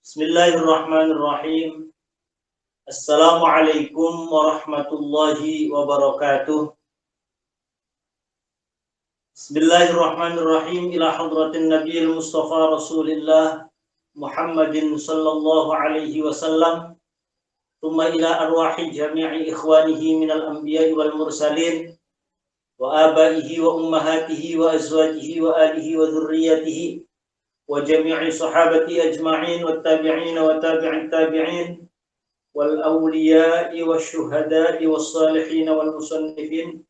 Bismillahirrahmanirrahim. Assalamualaikum warahmatullahi wabarakatuh. Bismillahirrahmanirrahim. Ila hadratin Nabiyil Mustafa Rasulillah Muhammadin sallallahu alaihi wasallam. Thumma ila arwahi jami'i ikhwanihi minal anbiya'i wal mursalin wa abaihi wa ummahatihi wa azwajihi wa alihi wa dhurriyyatihi wa jami'i sahabati ajma'in wa tabi'in wa tabi'in tabi'in wal awliya'i wa syuhada'i was salihin wal musannifin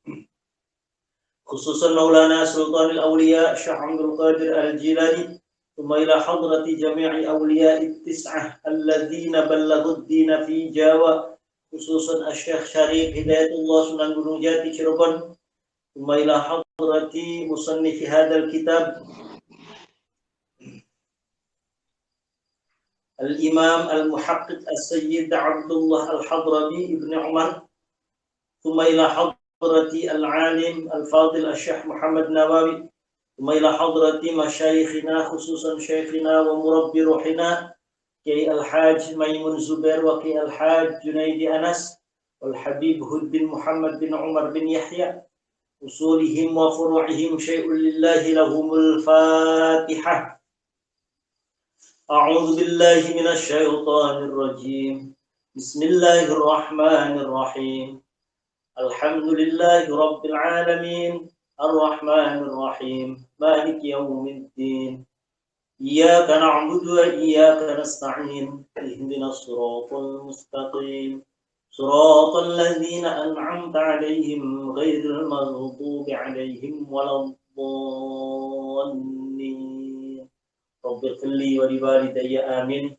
khususan Maulana Sultanul Awliya Syekh Abdul Qadir Al-Jilani thumma ila hadrati jami'i awliya'i tis'ah alladzina ballaghud dina fi Jawa khususan Syekh Syarif Hidayatullah Sunan Gunung Jati Cirebon thumma ila hadrati musannifi hadzal kitab Al-Imam Al-Muhaqqiq As-Sayyid Abdullah Al-Hadrami Ibn Umar thumma ila hadrati Al-Alim Al-Fadil Al-Syekh Muhammad Nawawi thumma ila hadrati masyayikhina khususan syekhina wa murabbi ruhina Kiai Al-Hajj Maimun Zubair wa Kiai Al-Hajj Junaidi Anas wal Habib Hud bin Muhammad bin Umar bin Yahya usulihim wa furu'ihim syai'un lillahi lahumul Fatihah. أعوذ بالله من الشيطان الرجيم بسم الله الرحمن الرحيم الحمد لله رب العالمين الرحمن الرحيم مالك يوم الدين إياك نعبد وإياك نستعين اهدنا الصراط المستقيم صراط الذين أنعمت عليهم غير المغضوب عليهم ولا الضالين Rabbil kulli wa liwalidayya amin.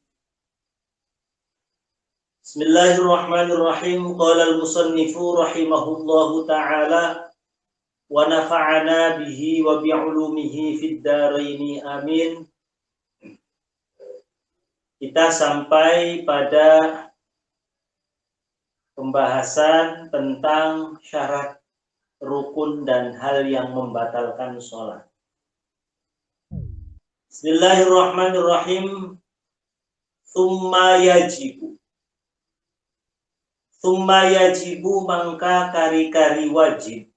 Bismillahirrahmanirrahim. Qala al-musannifu rahimahullahu ta'ala wa nafa'ana bihi wa bi'ulumihi fid dharaini amin. Kita sampai pada pembahasan tentang syarat rukun dan hal yang membatalkan sholat. Bismillahirrahmanirrahim. Thumma yajibu mangka kari-kari wajib.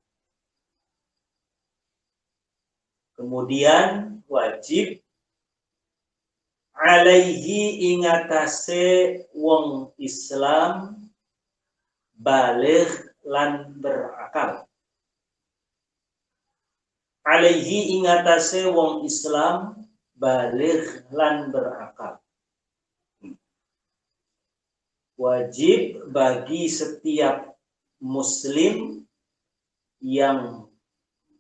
Kemudian wajib alaihi ingatase wong Islam baligh lan berakal. Alaihi ingatase wong Islam baligh lan berakal. Wajib bagi setiap muslim yang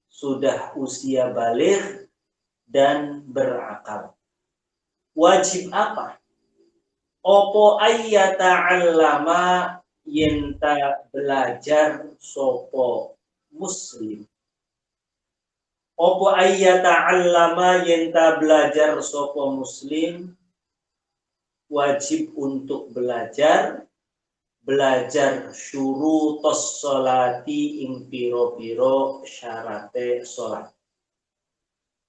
sudah usia baligh dan berakal. Wajib apa? Opo ayyata'allama yenta belajar sopo muslim. Opo ayyata'allama yenta belajar sopo muslim wajib untuk belajar syurutos sholati ing piro-piro syarate sholat.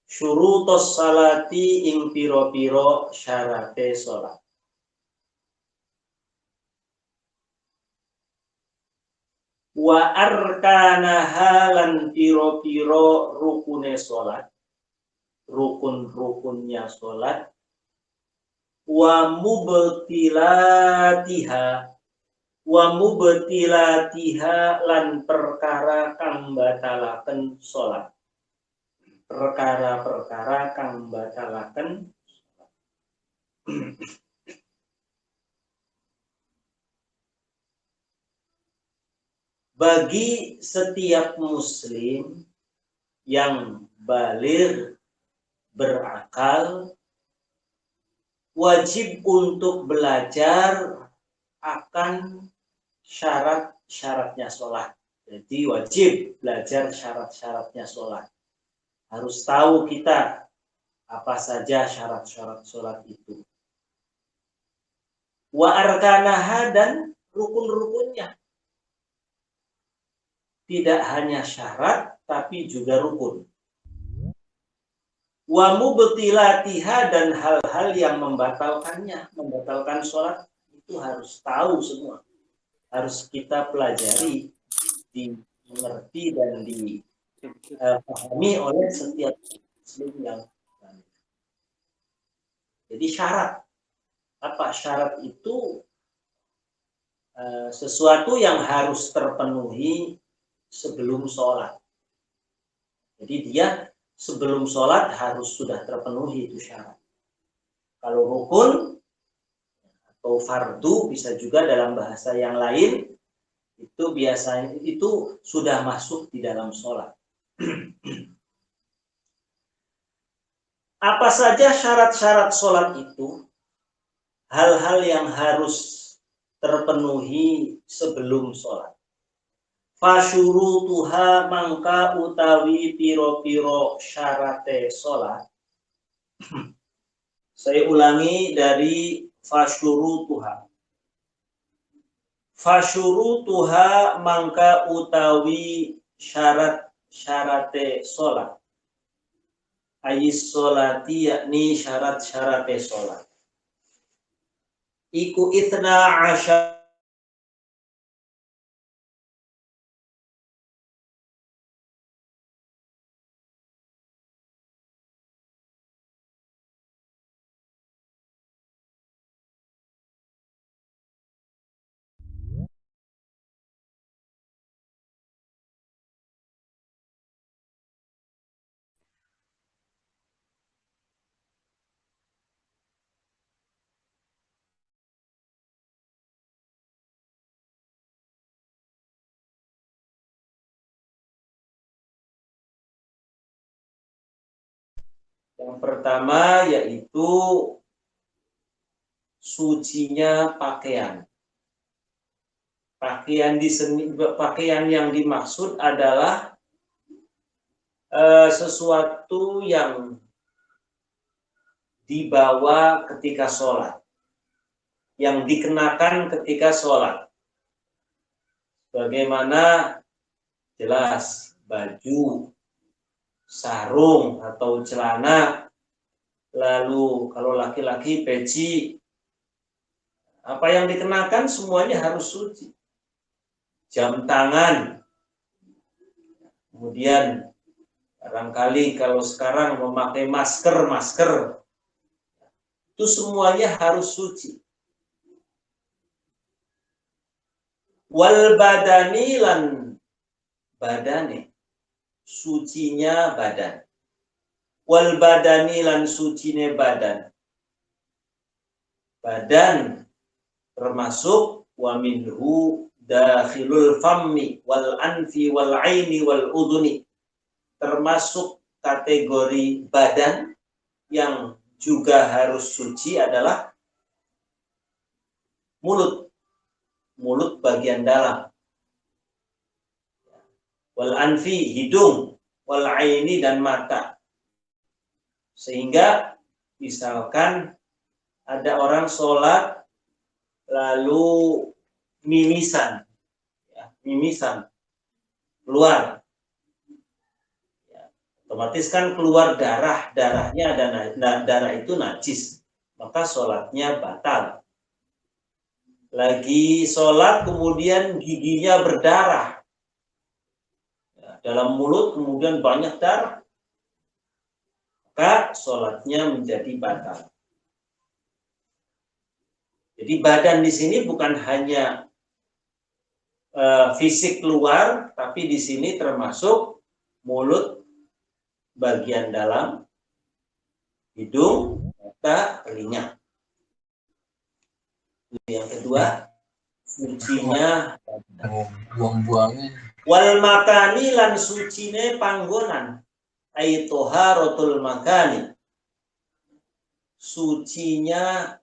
Syurutos sholati ing piro-piro syarate sholat. Wa arkanaha lan piro-piro rukune sholat, rukun-rukunnya sholat. Wa mubtilatiha lan perkara kang batalaken sholat. Perkara-perkara kang batalaken sholat. Bagi setiap muslim yang baligh berakal wajib untuk belajar akan syarat-syaratnya sholat. Jadi wajib belajar syarat-syaratnya sholat. Harus tahu kita apa saja syarat-syarat sholat itu. Wa arkanaha dan rukun-rukunnya. Tidak hanya syarat, tapi juga rukun. wa mubtilatiha, dan hal-hal yang membatalkannya, membatalkan sholat itu harus tahu semua, harus kita pelajari, dimengerti dan dipahami oleh setiap muslim yang lain. Jadi syarat, apa syarat itu? Sesuatu yang harus terpenuhi sebelum sholat. Jadi dia sebelum sholat harus sudah terpenuhi itu syarat. Kalau rukun atau fardu, bisa juga dalam bahasa yang lain, itu biasanya itu sudah masuk di dalam sholat. Apa saja syarat-syarat sholat itu? Hal-hal yang harus terpenuhi sebelum sholat. Fasyurutuha, mangka utawi piro-piro syarate sholat. Saya ulangi dari fasyurutuha. Fasyurutuha, mangka utawi syarat-syarate sholat. Ayis sholati, yakni syarat-syarate sholat. Iku ithna asyar. Yang pertama yaitu sucinya pakaian. Pakaian yang dimaksud adalah sesuatu yang dibawa ketika sholat, yang dikenakan ketika sholat. Bagaimana jelas baju, sarung atau celana, lalu kalau laki-laki peci, apa yang dikenakan semuanya harus suci. Jam tangan, kemudian barangkali kalau sekarang memakai masker, itu semuanya harus suci. Wal badani, lan badane, sucinya badan. Wal badani, lan sucine badan. Badan termasuk wa minhu dakhilul fammi wal anfi wal aini wal udhuni. Termasuk kategori badan yang juga harus suci adalah mulut bagian dalam. Wal anfi, hidung, wal aini, dan mata. Sehingga misalkan ada orang sholat lalu mimisan keluar, otomatis kan keluar darahnya ada darah itu najis, maka sholatnya batal. Lagi sholat kemudian giginya berdarah, dalam mulut kemudian banyak darah, maka sholatnya menjadi batal. Jadi badan di sini bukan hanya fisik luar, tapi di sini termasuk mulut bagian dalam, hidung, mata, telinga. Yang kedua, sucinya buang-buangnya. Wal makani, lan sucine panggonan. Aitoharotul makani, sucinya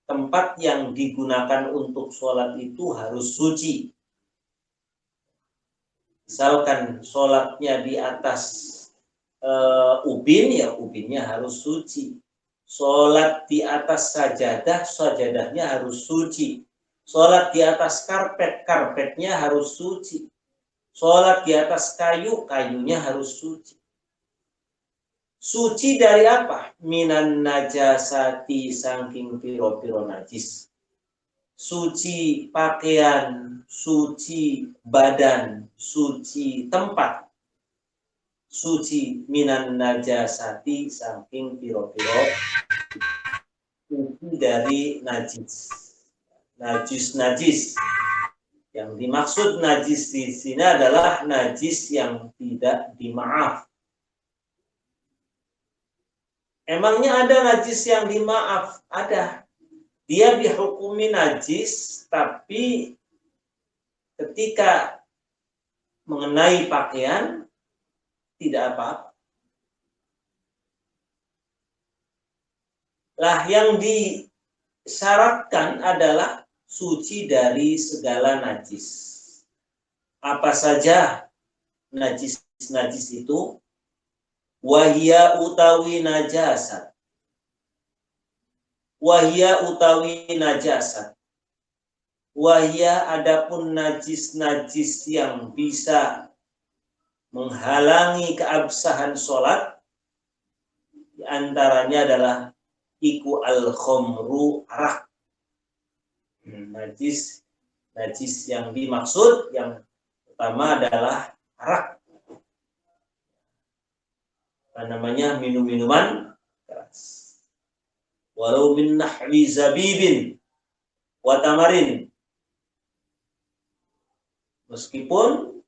tempat yang digunakan untuk sholat itu harus suci. Misalkan sholatnya di atas ubin, ya ubinnya harus suci. Sholat di atas sajadah, sajadahnya harus suci. Sholat di atas karpet, karpetnya harus suci. Sholat di atas kayu, kayunya harus suci. Suci dari apa? Minan najasati saking piro-piro najis. Suci pakaian, suci badan, suci tempat. Suci minan najasati saking piro-piro suci dari najis. Najis. Yang dimaksud najis di sini adalah najis yang tidak dimaaf. Emangnya ada najis yang dimaaf? Ada. Dia dihukumi najis, tapi ketika mengenai pakaian tidak apa-apa. Lah yang disyaratkan adalah suci dari segala najis. Apa saja najis itu? Wahia utawi najasat. Wahia utawi najasat. Wahia adapun najis-najis yang bisa menghalangi keabsahan sholat, di antaranya adalah iku al-khomru arak. Najis yang dimaksud yang pertama adalah arak. Namanya minum-minuman keras. Walau min nahwi zabibin wa tamarin. Meskipun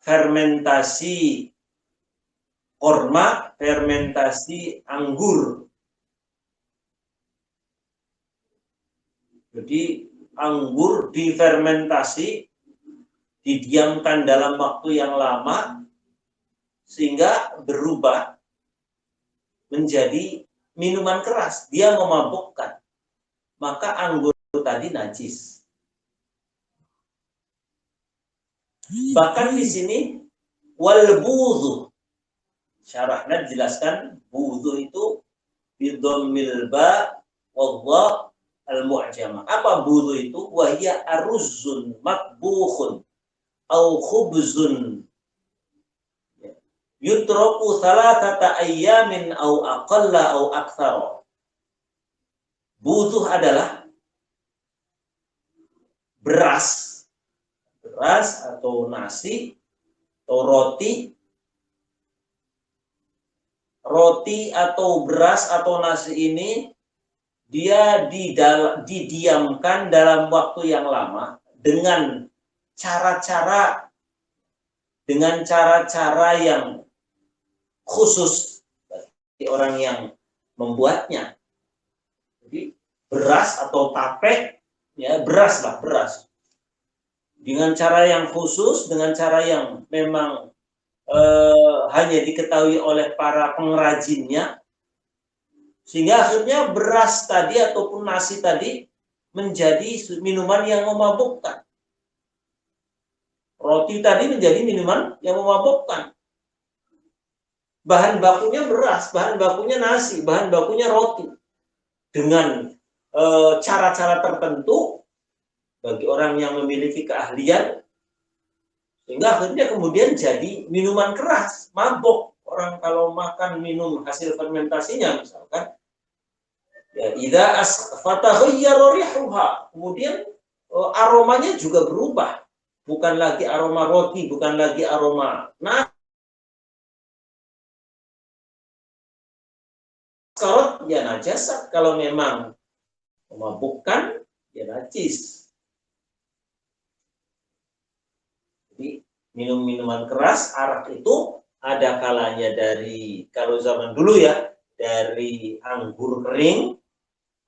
fermentasi korma, fermentasi anggur. Jadi anggur difermentasi, didiamkan dalam waktu yang lama, sehingga berubah menjadi minuman keras. Dia memabukkan. Maka anggur tadi najis. Bahkan di sini wal budhu. Syarahnya dijelaskan budhu itu bidhammil ba wadh al-mu'jamah. Apa budhu itu? Wahya aruzzun matbukhun au khubzun yutroku thalathata ayyamin au aqalla au aktsara. Budhu adalah beras atau nasi atau roti atau beras atau nasi ini dia didiamkan dalam waktu yang lama dengan cara-cara yang khusus bagi orang yang membuatnya. Jadi beras atau tape, ya beras. Dengan cara yang khusus, dengan cara yang memang hanya diketahui oleh para pengrajinnya, sehingga akhirnya beras tadi ataupun nasi tadi menjadi minuman yang memabukkan. Roti tadi menjadi minuman yang memabukkan. Bahan bakunya beras, bahan bakunya nasi, bahan bakunya roti. Dengan cara-cara tertentu bagi orang yang memiliki keahlian, sehingga akhirnya kemudian jadi minuman keras, mabuk. Orang kalau makan minum hasil fermentasinya misalkan, ya idza asfataghayyara rihuha, kemudian aromanya juga berubah. Bukan lagi aroma roti, bukan lagi aroma nasi. Kalau ya najasat, kalau memang memabukkan ya najis. Jadi minum-minuman keras, arak itu ada kalanya dari, kalau zaman dulu ya, dari anggur kering,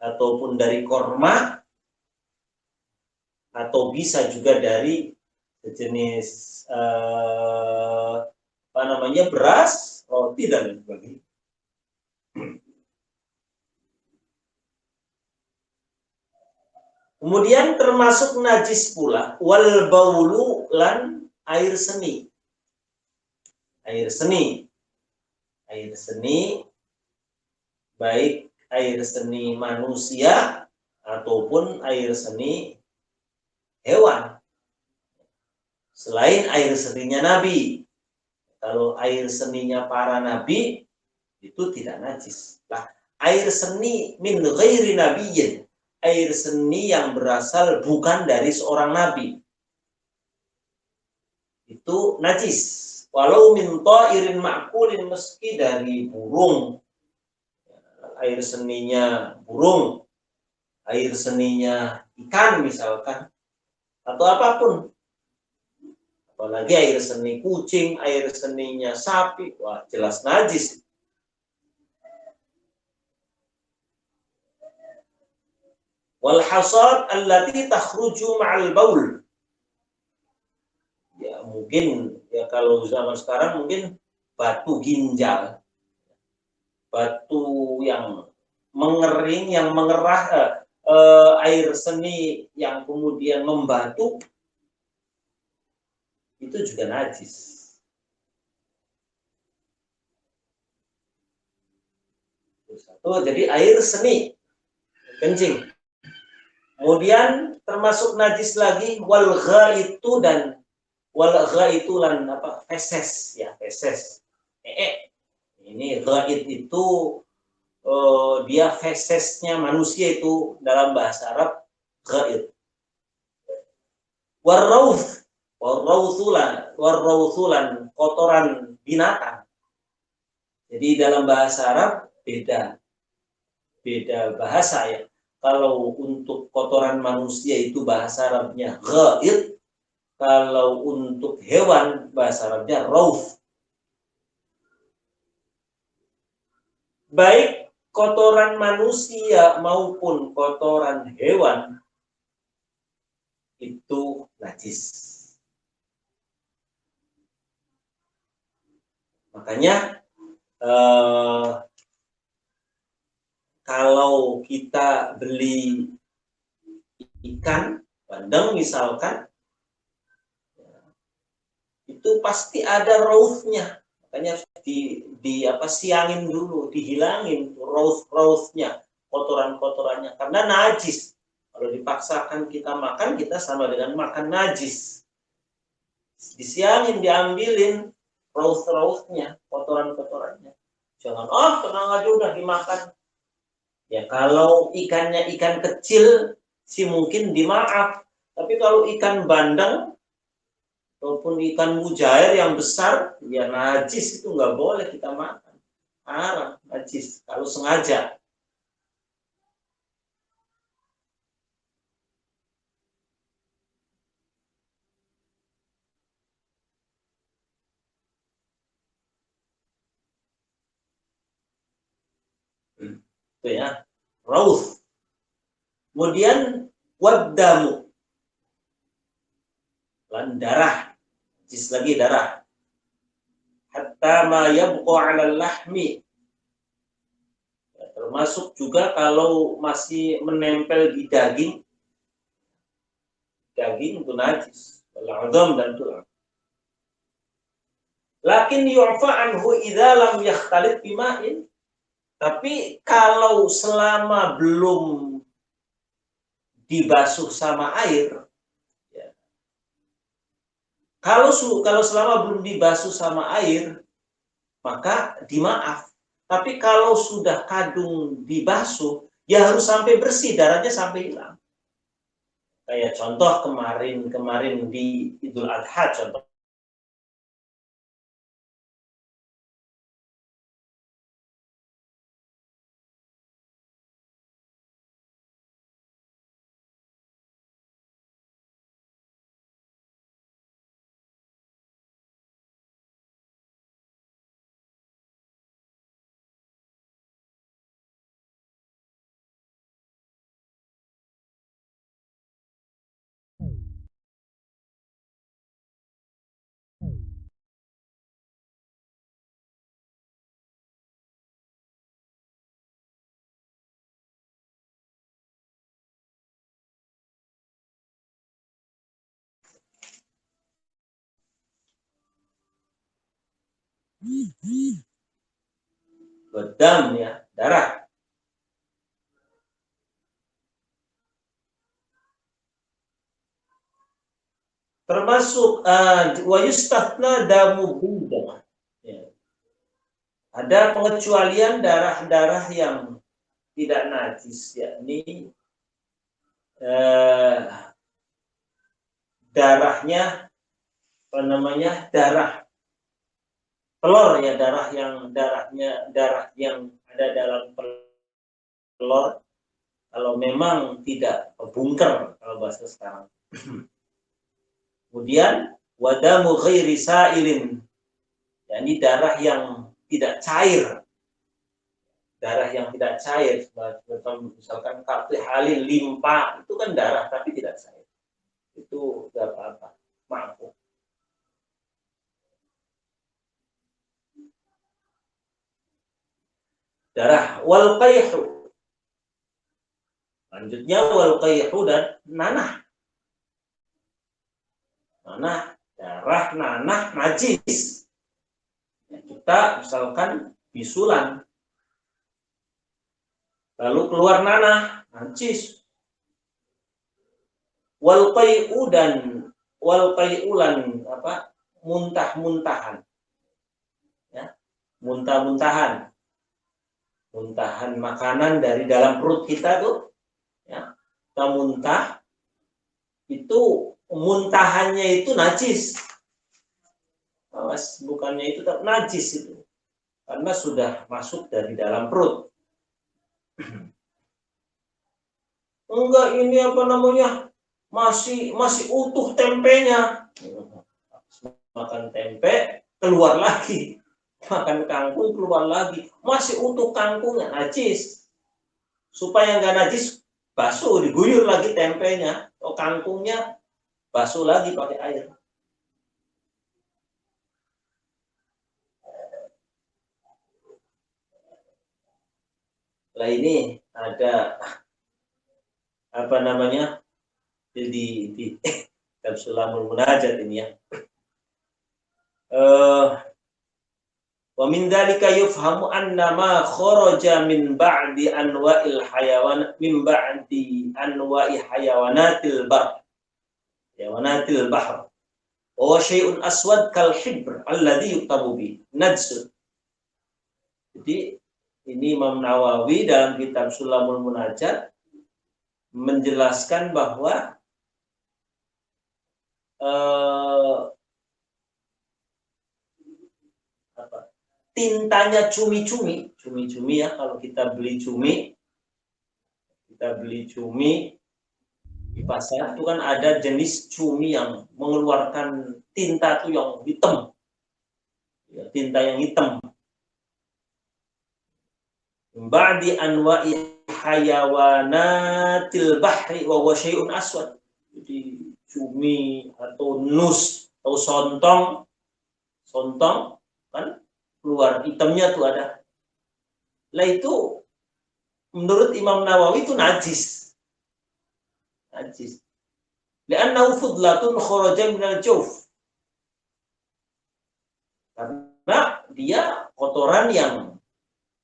ataupun dari korma, atau bisa juga dari sejenis beras, roti dan lain sebagainya. Kemudian termasuk najis pula wal baulu lan air seni. Air seni baik air seni manusia ataupun air seni hewan. Selain air seninya nabi. Kalau air seninya para nabi itu tidak najis. Nah, air seni min ghairi nabiyyin, air seni yang berasal bukan dari seorang nabi, itu najis. Walau min ta'irin ma'kulin, meski dari burung, air seninya burung, air seninya ikan misalkan, atau apapun. Apalagi air seni kucing, air seninya sapi, wah jelas najis. Wal hasad allati takhruju ma'al baul. Ya mungkin ya kalau zaman sekarang mungkin batu ginjal. Batu yang mengering, yang mengerah, air seni yang kemudian membatu, itu juga najis. Satu, jadi air seni kencing. Kemudian termasuk najis lagi wal ghaitu, dan wal ghaitu lan apa, feses ya, feses. Ini ghait itu dia fesesnya manusia, itu dalam bahasa Arab ghait. Warrauthulan kotoran binatang. Jadi dalam bahasa Arab beda bahasa ya. Kalau untuk kotoran manusia itu bahasa Arabnya ghait, kalau untuk hewan bahasa Arabnya rauth. Baik kotoran manusia maupun kotoran hewan itu najis. Makanya kalau kita beli ikan bandeng misalkan, itu pasti ada rauthnya. Makanya siangin dulu, dihilangin rauthnya, kotorannya, karena najis. Kalau dipaksakan kita makan, kita sama dengan makan najis. Disiangin, diambilin rauthnya, kotorannya. Jangan, tenang aja udah dimakan. Ya kalau ikannya ikan kecil sih mungkin dimaaf, tapi kalau ikan bandeng ataupun ikan mujair yang besar, ya najis, itu nggak boleh kita makan. Haram, najis kalau sengaja. Itu ya, rauth. Kemudian waddamu, dan darah, najis lagi darah. Hatta ma yabqa 'ala lahmi, termasuk juga kalau masih menempel di daging itu najis, al-'adham dan tulang. Lakin yu'fa anhu idza lam yakhtalit bima'in, tapi kalau selama belum dibasuh sama air, ya. Kalau selama belum dibasuh sama air, maka dimaaf. Tapi kalau sudah kadung dibasuh, ya harus sampai bersih, darahnya sampai hilang. Kayak contoh kemarin di Idul Adha, contoh. Bedam ya, darah. Termasuk wa yustathna damu budah. Ya. Ada pengecualian darah-darah yang tidak najis, yakni darahnya darah telur ya, darah yang ada dalam telur, kalau memang tidak bungker kalau bahasa sekarang. Kemudian wadamu ghairi sa'ilin, yakni darah yang tidak cair. Darah yang tidak cair, misalkan kapli halil, limpa, itu kan darah tapi tidak cair. Itu tidak apa-apa, mampu. Darah wal qayhu. Lanjutnya wal qayhu dan nanah. Nanah, darah nanah najis. Ya, kita misalkan bisulan, lalu keluar nanah, najis. Wal qay'u dan wal qay'ulan apa? Muntah-muntahan. Ya, muntah-muntahan. Muntahan makanan dari dalam perut kita tuh, ya. Kita muntah, itu muntahannya itu najis. Awas, bukannya itu tetap najis itu. Karena sudah masuk dari dalam perut. Enggak, ini apa namanya, masih utuh tempenya. Makan tempe keluar lagi, makan kangkung keluar lagi, masih utuh kangkungnya, najis. Supaya nggak najis, basuh, diguyur lagi tempenya atau kangkungnya, basuh lagi pakai air. Lah ini ada apa namanya di Sulamul Munajat ini ya. Wa min dzalika yufhamu anna ma kharaja min ba'di anwa'il hayawan min ba'di anwa'i hayawanatil bahr. Hayawanatil bahr. Wa syai'un aswad kal hibr alladhi yuktabu bi najs. Jadi ini Imam Nawawi dalam kitab Sulamul Munajat menjelaskan bahwa tintanya cumi-cumi ya, kalau kita beli cumi di pasar itu kan ada jenis cumi yang mengeluarkan tinta tuh yang hitam, ya, tinta yang hitam. Ba'di anwa'i hayawanatil bahri wa huwa syai'un aswad. Jadi cumi atau nus atau sontong kan keluar hitamnya tuh ada. Lah itu menurut Imam Nawawi itu najis. Li'annahu fudlatun kharaja minal jawf. Karena dia kotoran yang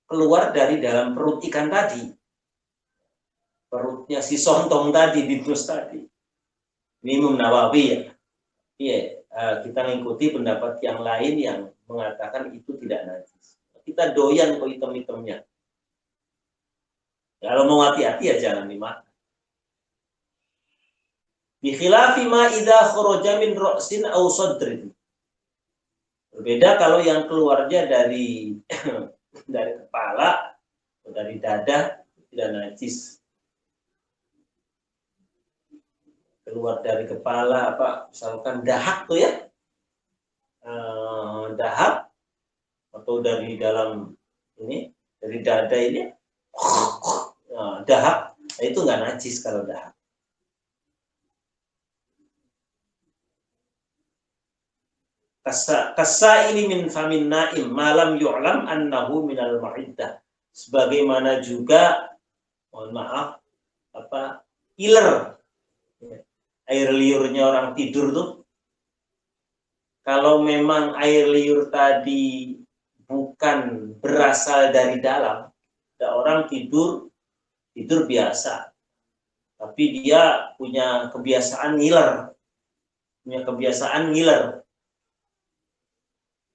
keluar dari dalam perut ikan tadi, perutnya si sontong tadi, binus tadi. Ini Imam Nawawi ya. Iya, kita mengikuti pendapat yang lain yang mengatakan itu tidak najis. Kita doyan kok hitam-hitamnya. Kalau mau hati-hati ya jangan dimakan. Bi khilafi ma idza kharaja min ra'sin aw sadrin. Berbeda kalau yang keluarnya dari kepala atau dari dada, tidak najis. Keluar dari kepala apa, misalkan dahak tuh ya, dahak, atau dari dalam ini, dari dada ini, dahak, itu nggak najis kalau dahak. Kasa ini min famin naim malam yu'lam annahu minal ma'iddah. Sebagaimana juga, mohon maaf, apa, iler, air liurnya orang tidur tuh. Kalau memang air liur tadi bukan berasal dari dalam, ada orang tidur biasa, tapi dia punya kebiasaan ngiler,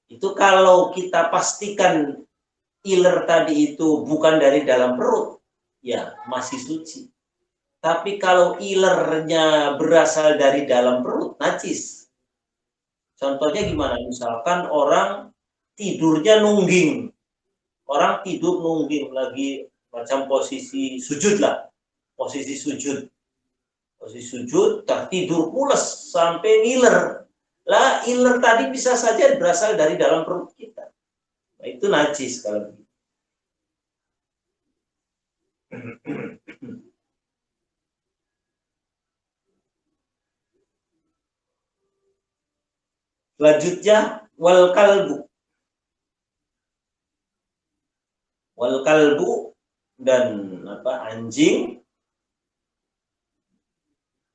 itu kalau kita pastikan iler tadi itu bukan dari dalam perut, ya masih suci. Tapi kalau ilernya berasal dari dalam perut, najis. Contohnya gimana? Misalkan orang tidurnya nungging. Orang tidur nungging lagi macam posisi sujud lah. Posisi sujud. Posisi sujud, tertidur pules sampai ngiler. Lah, iler tadi bisa saja berasal dari dalam perut kita. Nah, itu najis kalau begitu. Selanjutnya, wal kalbu. Wal kalbu dan anjing,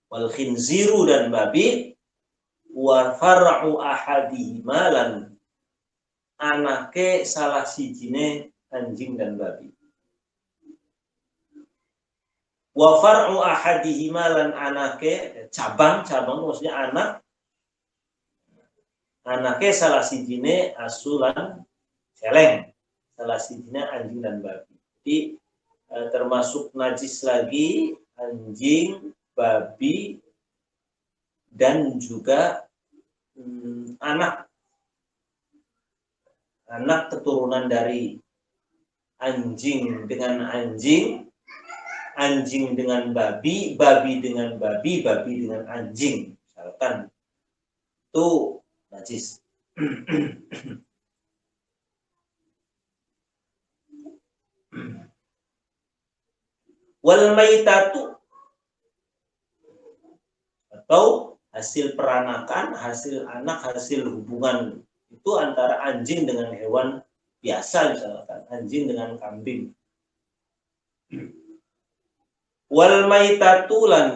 wal khinziru dan babi, wa far'u ahadihima lan anake salah sijine anjing dan babi. Wa far'u ahadihima lan anake cabang maksudnya anake salah sijine asulan celeng, salah sijine anjing dan babi. Jadi termasuk najis lagi anjing, babi, dan juga anak keturunan dari anjing dengan anjing, anjing dengan babi, babi dengan babi, babi dengan anjing, misalkan itu najis. Wal maitatu atau hasil peranakan, hasil anak, hasil hubungan itu antara anjing dengan hewan biasa, misalkan anjing dengan kambing. Wal maitatu lan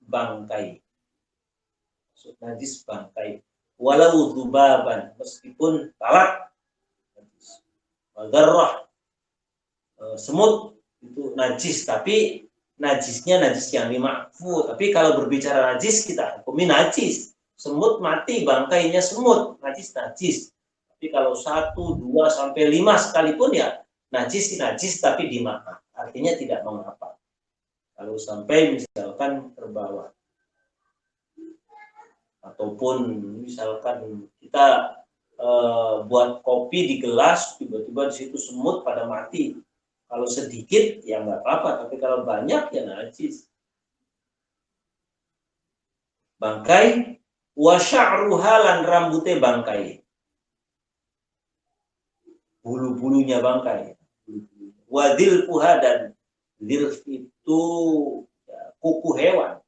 bangkai, maksud najis bangkai, walau dzubaban, meskipun lalat, wadarrah, semut itu najis, tapi najisnya najis yang dimakfu. Tapi kalau berbicara najis, kita hukumi najis. Semut mati, bangkainya semut, najis. Tapi kalau 1, 2, sampai 5 sekalipun ya najis, tapi dimaaf. Artinya tidak mengapa. Kalau sampai misalkan terbawa. Ataupun misalkan kita buat kopi di gelas, tiba-tiba di situ semut pada mati. Kalau sedikit ya nggak apa-apa, tapi kalau banyak ya najis. Bangkai, wa sya'ruha lan rambutnya bangkai. Bulu-bulunya bangkai. Wa dilpuha dan dilf itu ya, kuku hewan.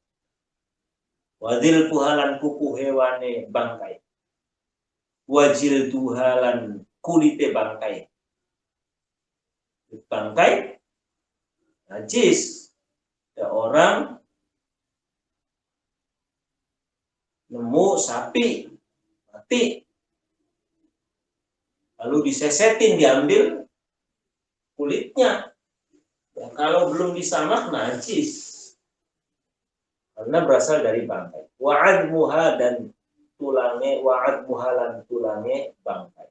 Wa dilpuha lan kuku hewane bangkai. Wa jilduha lan kulite bangkai. Bangkai najis. Ya, orang nemu sapi mati, lalu disesetin, diambil kulitnya. Ya, kalau belum disamak najis karena berasal dari bangkai. Wa'admuha dan tulangnya, wa'admuha lan tulangnya bangkai.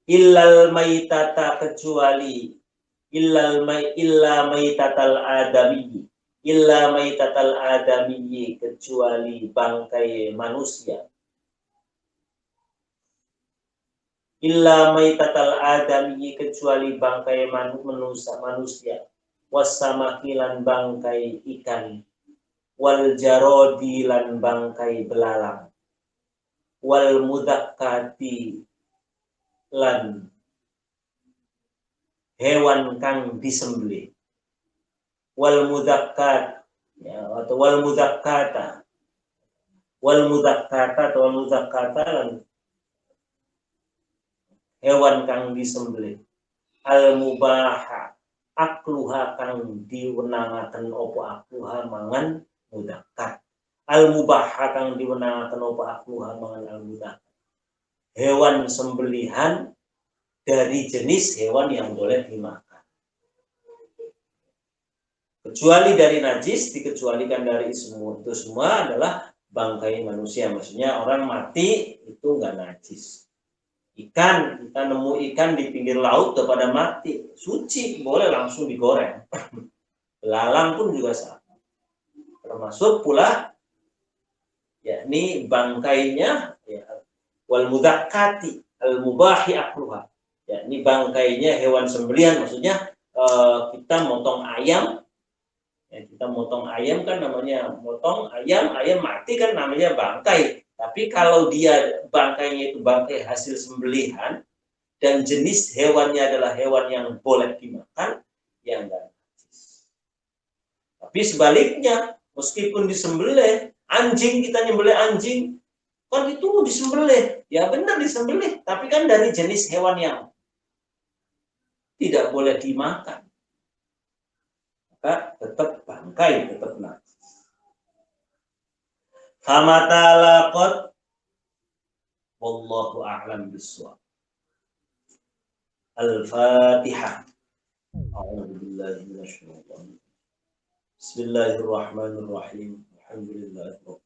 Illal maitata kecuali illa maitatal adamiyyi, illa maitatal adamiyyi kecuali bangkai manusia. Illa maitatal adamiyyi kecuali bangkai manusia. Wassamakilan bangkai ikan. Wal jarodi lan bangkai belalang. Wal mudakkati lan hewan kang disembelih. Wal mudakkat ya, atau wal mudakkata. Wal mudakkata atau wal mudakkata lan hewan kang disembelih. Al mubaha akluha kang diwenangaken opo akluha mangan mudakkat. Al mubaha kang diwenangaken opo akluha mangan al mudakkat. Hewan sembelihan dari jenis hewan yang boleh dimakan. Kecuali dari najis, dikecualikan dari semua. Itu semua adalah bangkai manusia. Maksudnya orang mati itu nggak najis. Ikan, kita nemu ikan di pinggir laut kepada mati, suci, boleh langsung digoreng. Belalang pun juga sama. Termasuk pula yakni bangkainya ya, wal mudakkati al mubahi akluha. Yakni bangkainya hewan sembelihan, maksudnya kita motong ayam. Ya, kita motong ayam kan namanya motong ayam mati kan namanya bangkai. Tapi kalau dia bangkainya itu bangkai hasil sembelihan dan jenis hewannya adalah hewan yang boleh dimakan, ya enggak najis. Tapi sebaliknya, meskipun disembelih, anjing kita nyembelih anjing, kan itu disembelih, ya benar disembelih, tapi kan dari jenis hewan yang tidak boleh dimakan. Maka tetap bangkai, tetap najis. Famatalaqat wallahu a'lam bishawab. Al-Fatihah. A'udzu billahi minasy syaithanir rajim. Bismillahirrahmanirrahim. Alhamdulillahirabbil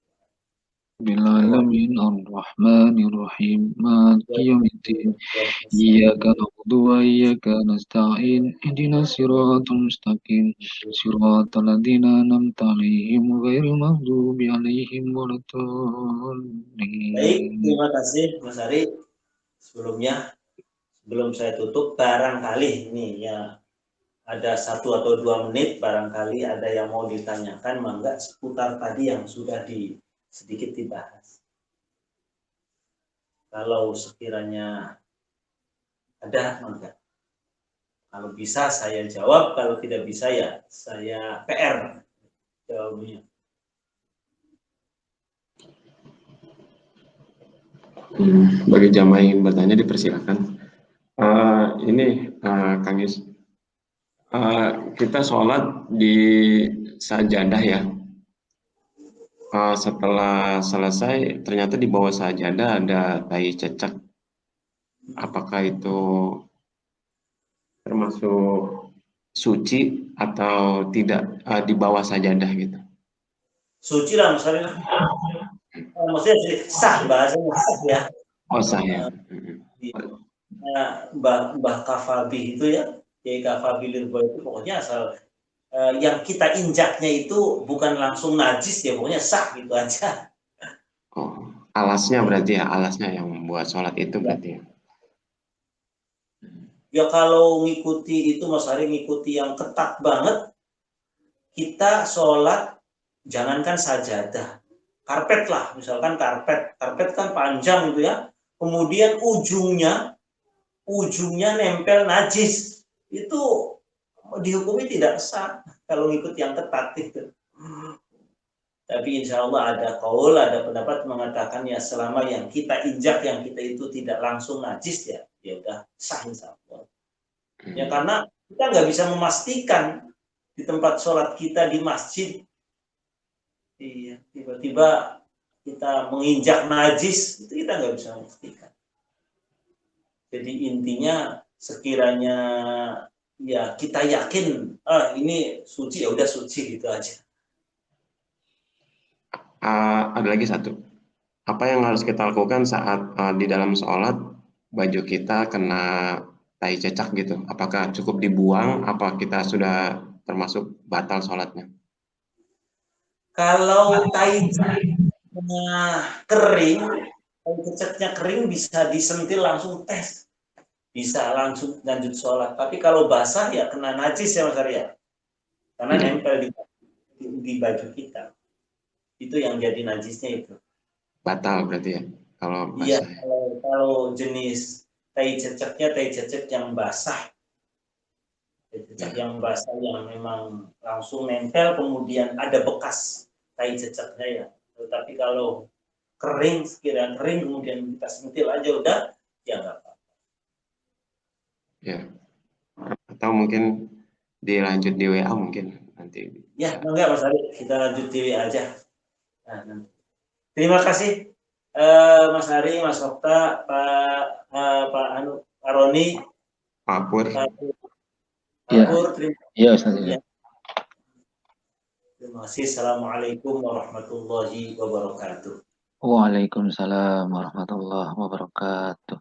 Alamin ar-Rahmanir Rahim Maliki yaumiddin Iyyaka na'budu wa iyyaka nasta'in Ihdinas siratal mustaqim Siratal ladzina an'amta 'alaihim ghairil maghdubi 'alaihim waladdallin. Baik, terima kasih Mas Ari. Sebelum saya tutup, barangkali ini ya ada 1 atau 2 menit, barangkali ada yang mau ditanyakan, mangga seputar tadi yang sudah sedikit dibahas. Kalau sekiranya ada, mangga. Kalau bisa saya jawab, kalau tidak bisa ya saya PR jawabnya. Bagi jamaah yang ingin bertanya dipersilakan. Kang Yus, kita sholat di sajadah ya. Setelah selesai ternyata di bawah sajadah ada tai cecak. Apakah itu termasuk suci atau tidak di bawah sajadah gitu? Suci lah misalnya. Maksudnya sah, bahasanya sah ya. Oh sah ya. Mbah Kafabi itu ya, Kiai Kafabi Lirboy itu pokoknya asal yang kita injaknya itu bukan langsung najis ya, pokoknya sah gitu aja. Oh, alasnya berarti ya, alasnya yang membuat sholat itu berarti ya. Ya kalau ngikuti itu Mas Ari, ngikuti yang ketat banget, kita sholat jangankan sajadah, karpet lah, misalkan karpet kan panjang gitu ya, kemudian ujungnya nempel najis, itu dihukumi tidak sah kalau ngikut yang ketat itu. Tapi insya Allah ada qaul, ada pendapat mengatakan ya selama yang kita injak, yang kita itu tidak langsung najis ya udah sah insya Allah. Ya karena kita nggak bisa memastikan di tempat sholat kita di masjid, iya tiba-tiba kita menginjak najis, itu kita nggak bisa memastikan. Jadi intinya sekiranya ya kita yakin ini suci ya udah suci gitu aja. Ada lagi satu, apa yang harus kita lakukan saat di dalam sholat baju kita kena tai cecak gitu? Apakah cukup dibuang? Apa kita sudah termasuk batal sholatnya? Kalau tai cecaknya kering, tai cecaknya kering bisa disentil langsung tes, bisa langsung lanjut sholat. Tapi kalau basah ya kena najis ya Mas Arya, karena nempel di baju kita. Itu yang jadi najisnya itu. Batal berarti ya kalau basah. Iya, kalau jenis tai cecak yang basah. Tai cecak yang basah yang memang langsung nempel, kemudian ada bekas tai cecaknya ya. Tapi kalau kering, sekiranya kering kemudian kita sentil aja udah, ya nggak apa-apa. Ya. Atau mungkin dilanjut di WA mungkin nanti. Ya, enggak Mas Ari, kita lanjut di WA aja. Nah, terima kasih Mas Ari, Mas Okta, Pak Roni, Pak Pur. Ya. terima kasih. Iya, Ustaz. Ya. Terima Terima kasih. Assalamualaikum warahmatullahi wabarakatuh. Waalaikumsalam warahmatullahi wabarakatuh.